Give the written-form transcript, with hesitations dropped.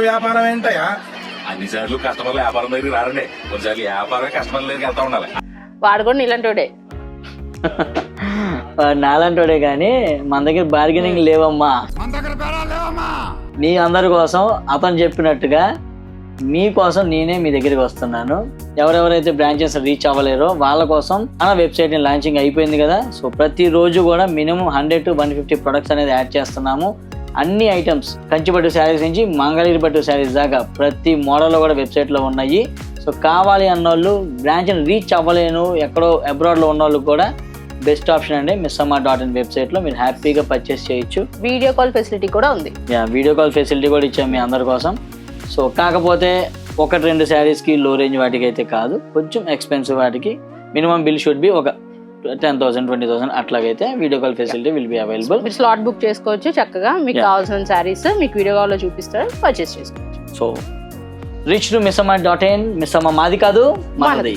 వ్యాపారం ఏంటయా? అన్ని సార్లు కస్టమర్లు వ్యాపారం దగ్గర రారండి, కొన్నిసార్లు వ్యాపారం కస్టమర్ల దగ్గరికి వెళ్తా ఉండాలి. వాడు కూడా నీలంటోడే. నాలంటోడే కానీ మన దగ్గర బార్గెనింగ్ లేవమ్మా. మీ అందరి కోసం అతను చెప్పినట్టుగా మీకోసం నేనే మీ దగ్గరికి వస్తున్నాను. ఎవరెవరైతే బ్రాంచెస్ రీచ్ అవ్వలేరో వాళ్ళ కోసం మన వెబ్సైట్ ని లాంచింగ్ అయిపోయింది కదా. సో ప్రతిరోజు కూడా మినిమం 100 to 150 ప్రొడక్ట్స్ అనేది యాడ్ చేస్తున్నాము. అన్ని ఐటమ్స్ కంచిపట్టు శారీస్ నుంచి మంగళగిరి పట్టు శారీస్ దాకా ప్రతి మోడల్లో కూడా వెబ్సైట్లో ఉన్నాయి. సో కావాలి అన్నోళ్ళు బ్రాంచ్ని రీచ్ అవ్వలేను, ఎక్కడో అబ్రాడ్లో ఉన్న వాళ్ళు కూడా బెస్ట్ ఆప్షన్ అండి missama.in వెబ్సైట్లో మీరు హ్యాపీగా పర్చేస్ చేయొచ్చు. వీడియో కాల్ ఫెసిలిటీ కూడా ఉంది. వీడియో కాల్ ఫెసిలిటీ కూడా ఇచ్చాం మీ అందరి కోసం. సో కాకపోతే 1-2 శారీస్కి లో రేంజ్ వాటికి అయితే కాదు, కొంచెం ఎక్స్పెన్సివ్ వాటికి మినిమం బిల్ షుడ్ బి ఒక 10,000 20,000 అట్లాగైతే video call facility will be available. మీరు స్లాట్ బుక్ చేసుకోవచ్చు చక్కగా. మీకు కావాల్సిన శారీస్ మీకు వీడియో కాల్లో చూపిస్తారు, పర్చేస్ చేసుకోవచ్చు. So reach to missama.in. Missamma మాది కాదు, మనది.